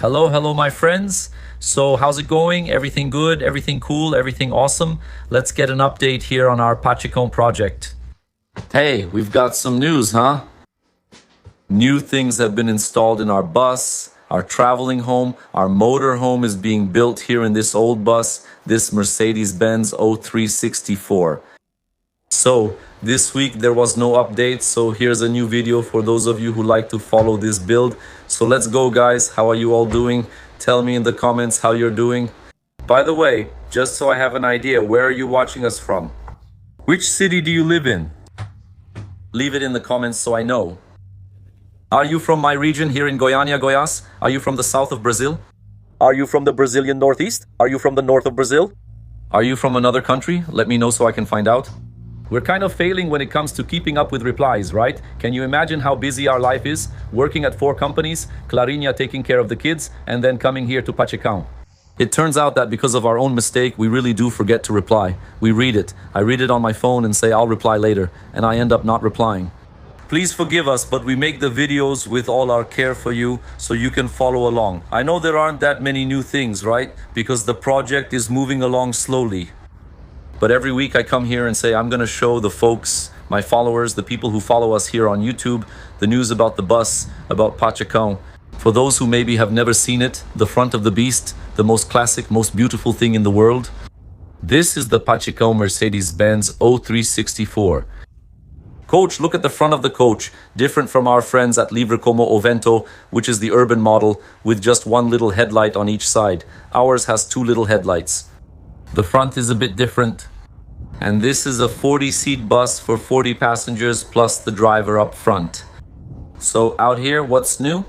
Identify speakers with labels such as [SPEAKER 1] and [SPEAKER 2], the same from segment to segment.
[SPEAKER 1] Hello, my friends. So, how's it going? Everything good? Everything cool? Everything awesome? Let's get an update here on our Pachecão project. Hey, we've got some news, huh? New things have been installed in our bus, our traveling home. Our motorhome is being built here in this old bus, this Mercedes-Benz 0364. So, this week there was no update, so here's a new video for those of you who like to follow this build. So let's go, guys. How are you all doing? Tell me in the comments how you're doing. By the way, just so I have an idea, where are you watching us from? Which city do you live in? Leave it in the comments so I know. Are you from my region here in Goiânia, Goiás? Are you from the south of Brazil? Are you from the Brazilian Northeast? Are you from the north of Brazil? Are you from another country? Let me know so I can find out. We're kind of failing when it comes to keeping up with replies, right? Can you imagine how busy our life is? Working at 4 companies, Clarinha taking care of the kids, and then coming here to Pachecão. It turns out that because of our own mistake, we really do forget to reply. We read it. I read it on my phone and say I'll reply later, and I end up not replying. Please forgive us, but we make the videos with all our care for you so you can follow along. I know there aren't that many new things, right? Because the project is moving along slowly. But every week I come here and say I'm going to show the folks, my followers, the people who follow us here on YouTube, the news about the bus, about Pachecão. For those who maybe have never seen it, the front of the beast, the most classic, most beautiful thing in the world. This is the Pachecão Mercedes-Benz 0364. Coach, look at the front of the coach, different from our friends at Livre Como o Vento, which is the urban model with just one little headlight on each side. Ours has 2 little headlights. The front is a bit different. And this is a 40-seat bus for 40 passengers plus the driver up front. So out here, what's new?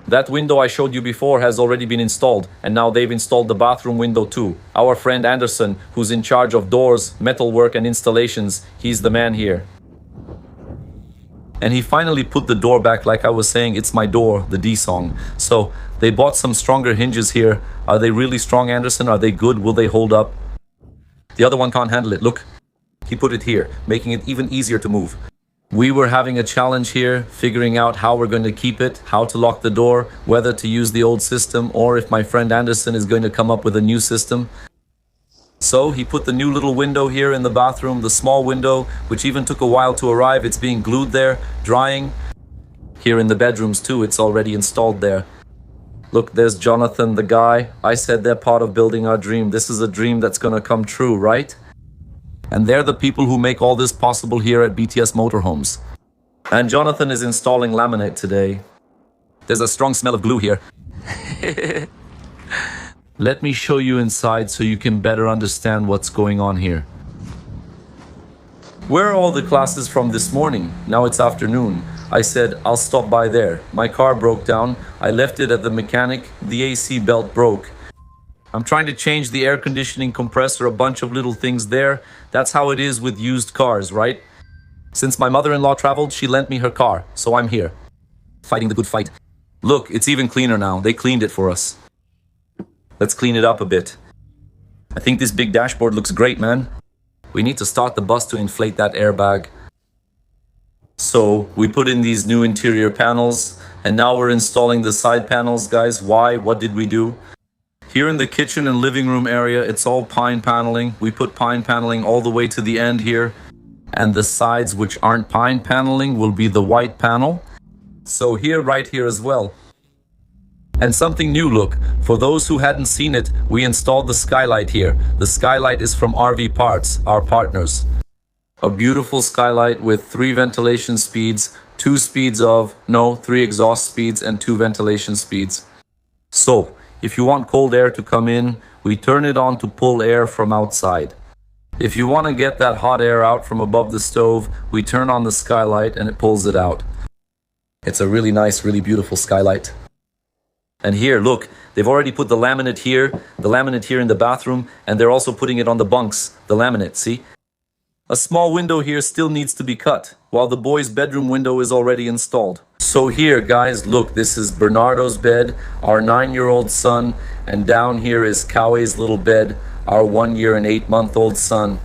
[SPEAKER 1] That window I showed you before has already been installed, and now they've installed the bathroom window too. Our friend Anderson, who's in charge of doors, metalwork and installations, he's the man here. And he finally put the door back like I was saying, it's my door, the D song. So they bought some stronger hinges here. Are they really strong, Anderson? Are they good? Will they hold up? The other one can't handle it. Look, he put it here, making it even easier to move. We were having a challenge here, figuring out how we're going to keep it, how to lock the door, whether to use the old system, or if my friend Anderson is going to come up with a new system. So he put the new little window here in the bathroom, the small window, which even took a while to arrive. It's being glued there, drying. Here in the bedrooms too, it's already installed there. Look, there's Jonathan, the guy. I said they're part of building our dream. This is a dream that's gonna come true, right? And they're the people who make all this possible here at BTS Motorhomes. And Jonathan is installing laminate today. There's a strong smell of glue here. Let me show you inside so you can better understand what's going on here. Where are all the classes from this morning? Now it's afternoon. I said, I'll stop by there. My car broke down. I left it at the mechanic. The AC belt broke. I'm trying to change the air conditioning compressor, a bunch of little things there. That's how it is with used cars, right? Since my mother-in-law traveled, she lent me her car. So I'm here, fighting the good fight. Look, it's even cleaner now. They cleaned it for us. Let's clean it up a bit. I think this big dashboard looks great, man. We need to start the bus to inflate that airbag. So we put in these new interior panels, and now we're installing the side panels, guys. Why? What did we do? Here in the kitchen and living room area, it's all pine paneling. We put pine paneling all the way to the end here. And the sides which aren't pine paneling will be the white panel. So here, right here as well. And something new, look, for those who hadn't seen it, we installed the Skylight here. The Skylight is from RV Parts, our partners. A beautiful Skylight with 3 ventilation speeds, 3 exhaust speeds and 2 ventilation speeds. So, if you want cold air to come in, we turn it on to pull air from outside. If you want to get that hot air out from above the stove, we turn on the Skylight and it pulls it out. It's a really nice, really beautiful Skylight. And here, look, they've already put the laminate here in the bathroom, and they're also putting it on the bunks, the laminate, see? A small window here still needs to be cut, while the boys' bedroom window is already installed. So here, guys, look, this is Bernardo's bed, our 9-year-old son, and down here is Kaue's little bed, our 1-year and 8-month-old son.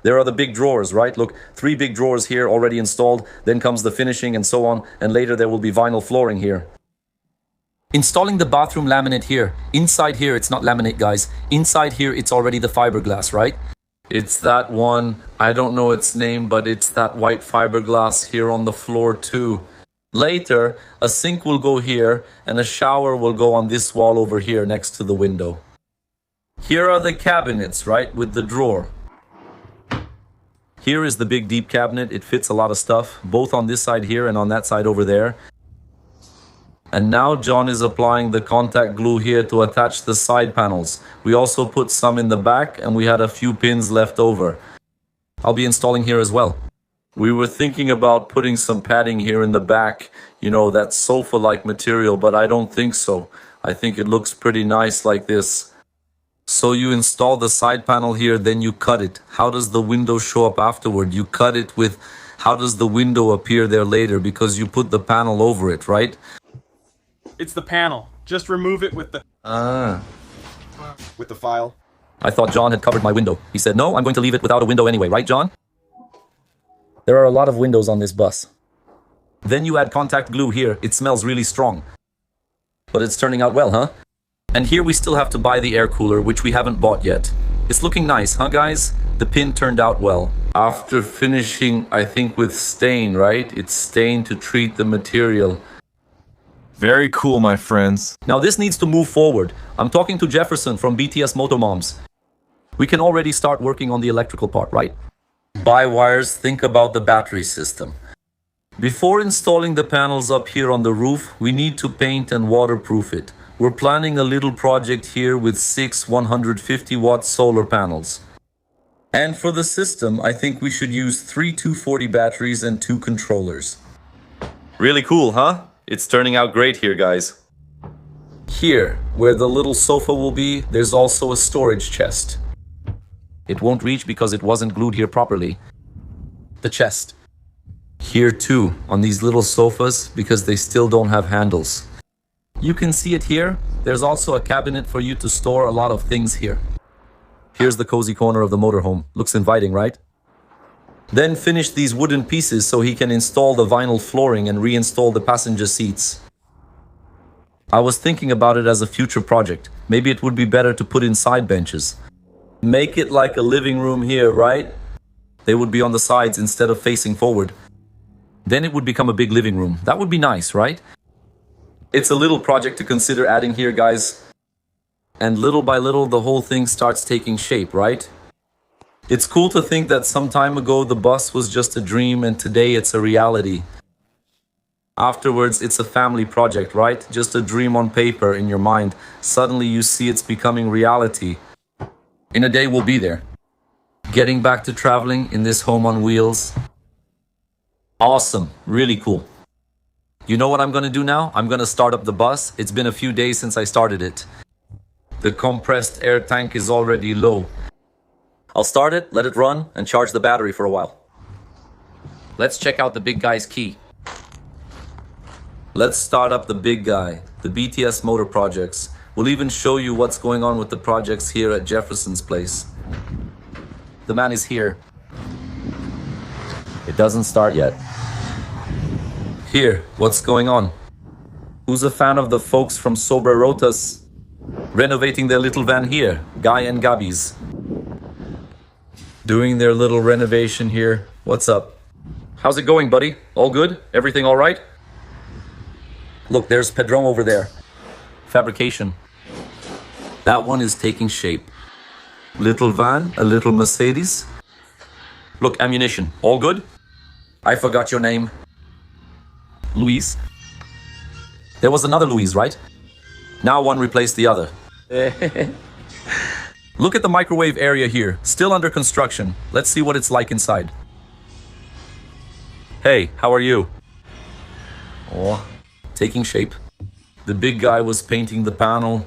[SPEAKER 1] There are the big drawers, right? Look, 3 big drawers here already installed, then comes the finishing and so on, and later there will be vinyl flooring here. Installing the bathroom laminate here. Inside here, it's not laminate, guys. Inside here, it's already the fiberglass, right? It's that one, I don't know its name, but it's that white fiberglass here on the floor too. Later, a sink will go here and a shower will go on this wall over here next to the window. Here are the cabinets, right, with the drawer. Here is the big deep cabinet. It fits a lot of stuff, both on this side here and on that side over there. And now John is applying the contact glue here to attach the side panels. We also put some in the back and we had a few pins left over. I'll be installing here as well. We were thinking about putting some padding here in the back, you know, that sofa-like material, but I don't think so. I think it looks pretty nice like this. So you install the side panel here, then you cut it. How does the window show up afterward? You cut it with, how does the window appear there later? Because you put the panel over it, right?
[SPEAKER 2] It's the panel. Just remove it with the... with the file.
[SPEAKER 1] I thought John had covered my window. He said, no, I'm going to leave it without a window anyway, right, John? There are a lot of windows on this bus. Then you add contact glue here. It smells really strong. But it's turning out well, huh? And here we still have to buy the air cooler, which we haven't bought yet. It's looking nice, huh, guys? The pin turned out well. After finishing, I think, with stain, right? It's stain to treat the material.
[SPEAKER 3] Very cool, my friends.
[SPEAKER 1] Now this needs to move forward. I'm talking to Jefferson from BTS Motor Moms. We can already start working on the electrical part, right? Buy wires, think about the battery system. Before installing the panels up here on the roof, we need to paint and waterproof it. We're planning a little project here with 6 150-watt solar panels. And for the system, I think we should use 3 240 batteries and 2 controllers.
[SPEAKER 3] Really cool, huh? It's turning out great here, guys.
[SPEAKER 1] Here, where the little sofa will be, there's also a storage chest. It won't reach because it wasn't glued here properly. The chest. Here too, on these little sofas, because they still don't have handles. You can see it here. There's also a cabinet for you to store a lot of things here. Here's the cozy corner of the motorhome. Looks inviting, right? Then finish these wooden pieces so he can install the vinyl flooring and reinstall the passenger seats. I was thinking about it as a future project. Maybe it would be better to put in side benches. Make it like a living room here, right? They would be on the sides instead of facing forward. Then it would become a big living room. That would be nice, right? It's a little project to consider adding here, guys. And little by little, the whole thing starts taking shape, right? It's cool to think that some time ago the bus was just a dream and today it's a reality. Afterwards, it's a family project, right? Just a dream on paper in your mind. Suddenly you see it's becoming reality. In a day we'll be there. Getting back to traveling in this home on wheels. Awesome, really cool. You know what I'm gonna do now? I'm gonna start up the bus. It's been a few days since I started it. The compressed air tank is already low. I'll start it, let it run, and charge the battery for a while. Let's check out the big guy's key. Let's start up the big guy, the BTS motor projects. We'll even show you what's going on with the projects here at Jefferson's place. The man is here. It doesn't start yet. Here, what's going on? Who's a fan of the folks from Sobrerotas renovating their little van here? Guy and Gabby's. Doing their little renovation here. What's up? How's it going, buddy? All good? Everything all right? Look, there's Pedro over there. Fabrication. That one is taking shape. Little van, a little Mercedes. Look, ammunition. All good? I forgot your name. Luis. There was another Luis, right? Now one replaced the other. Look at the microwave area here, still under construction. Let's see what it's like inside. Hey, how are you? Oh, taking shape. The big guy was painting the panel.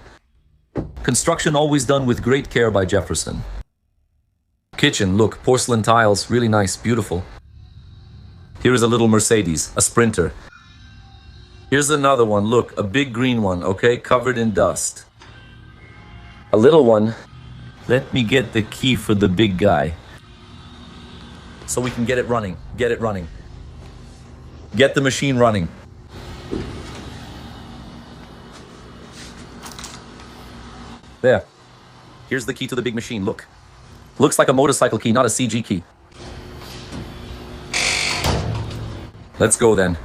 [SPEAKER 1] Construction always done with great care by Jefferson. Kitchen, look, porcelain tiles, really nice, beautiful. Here is a little Mercedes, a Sprinter. Here's another one, look, a big green one, okay, covered in dust. A little one. Let me get the key for the big guy. So we can get it running. Get it running. Get the machine running. There. Here's the key to the big machine, look. Looks like a motorcycle key, not a CG key. Let's go then.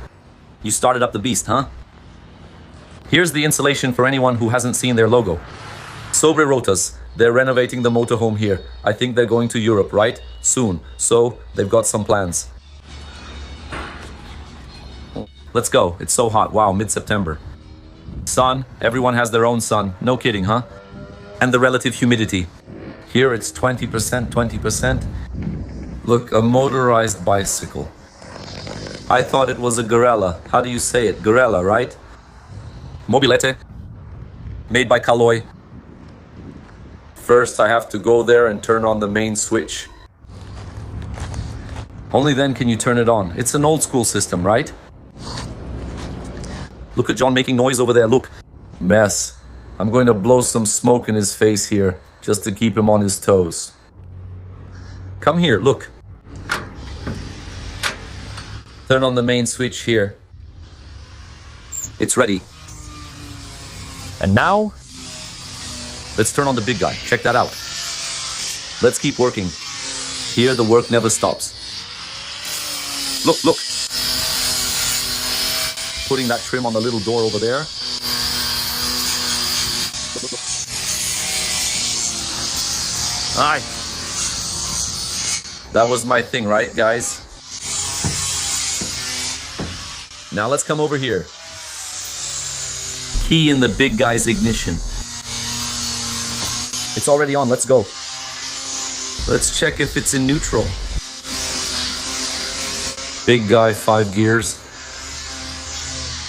[SPEAKER 1] You started up the beast, huh? Here's the installation for anyone who hasn't seen their logo. Sobre Rotas. They're renovating the motorhome here. I think they're going to Europe, right? Soon. So, they've got some plans. Let's go. It's so hot. Wow, mid-September. Sun. Everyone has their own sun. No kidding, huh? And the relative humidity. Here it's 20%, 20%. Look, a motorized bicycle. I thought it was a gorilla. How do you say it? Gorilla, right? Mobilete. Made by Caloi. First, I have to go there and turn on the main switch. Only then can you turn it on. It's an old school system, right? Look at John making noise over there, look. Mess. I'm going to blow some smoke in his face here, just to keep him on his toes. Come here, look. Turn on the main switch here. It's ready. And now, let's turn on the big guy. Check that out. Let's keep working. Here, the work never stops. Look, look. Putting that trim on the little door over there. Aye. That was my thing, right, guys? Now let's come over here. Key in the big guy's ignition. It's already on, let's go. Let's check if it's in neutral. Big guy, 5 gears.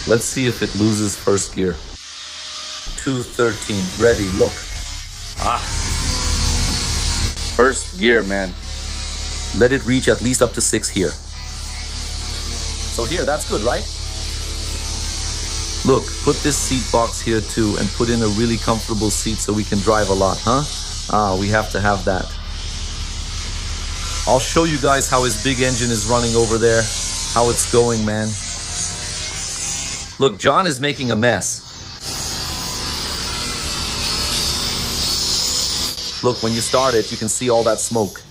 [SPEAKER 1] Let's see if it loses first gear. 213, ready, look. Ah. First gear, man. Let it reach at least up to 6 here. So here, that's good, right? Look, put this seat box here too and put in a really comfortable seat so we can drive a lot, huh? Ah, we have to have that. I'll show you guys how his big engine is running over there, how it's going, man. Look, John is making a mess. Look, when you start it, you can see all that smoke.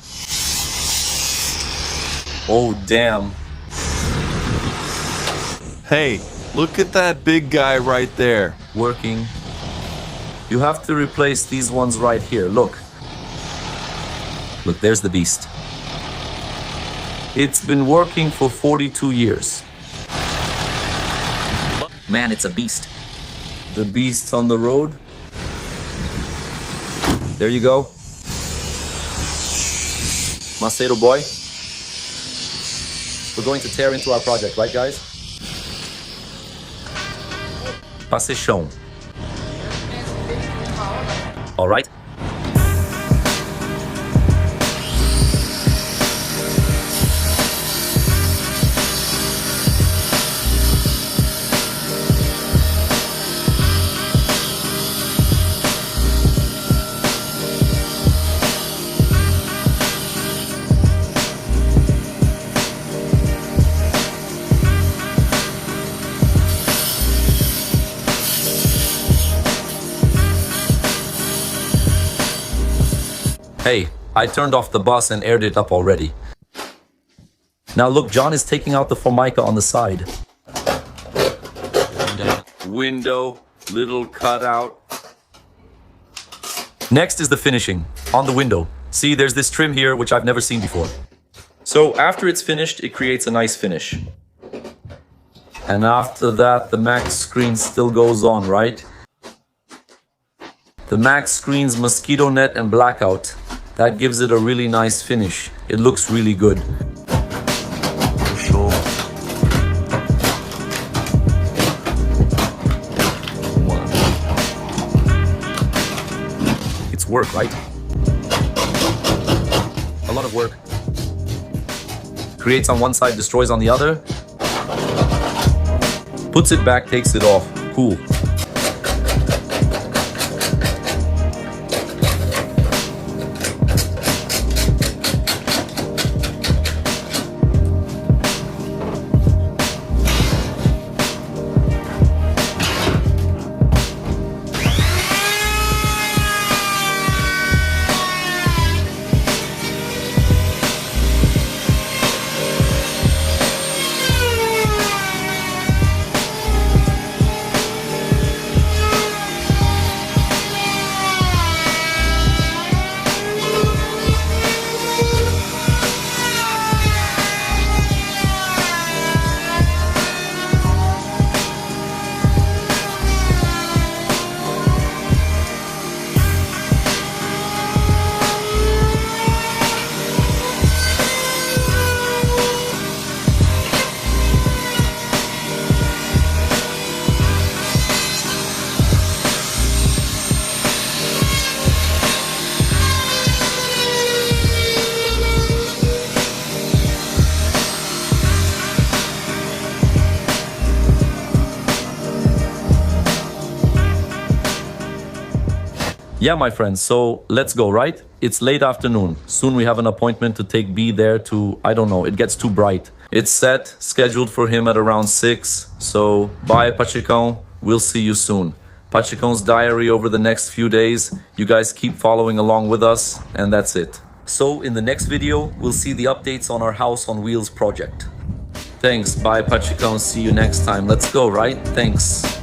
[SPEAKER 1] Oh, damn.
[SPEAKER 4] Hey, look at that big guy right there.
[SPEAKER 1] Working. You have to replace these ones right here, look. Look, there's the beast. It's been working for 42 years. Man, it's a beast. The beast's on the road. There you go. Macedo boy. We're going to tear into our project, right, guys? Pachecão. All right. Hey, I turned off the bus and aired it up already. Now look, John is taking out the Formica on the side. Window, little cutout. Next is the finishing, on the window. See, there's this trim here, which I've never seen before. So after it's finished, it creates a nice finish. And after that, the Max screen still goes on, right? The Max screen's mosquito net and blackout. That gives it a really nice finish. It looks really good. It's work, right? A lot of work. Creates on one side, destroys on the other. Puts it back, takes it off. Cool. Yeah, my friends, so let's go, right? It's late afternoon. Soon we have an appointment to take B there to, I don't know, it gets too bright. It's set, scheduled for him at around 6. So, bye, Pachecão. We'll see you soon. Pachecão's diary over the next few days. You guys keep following along with us, and that's it. So, in the next video, we'll see the updates on our House on Wheels project. Thanks, bye, Pachecão. See you next time. Let's go, right? Thanks.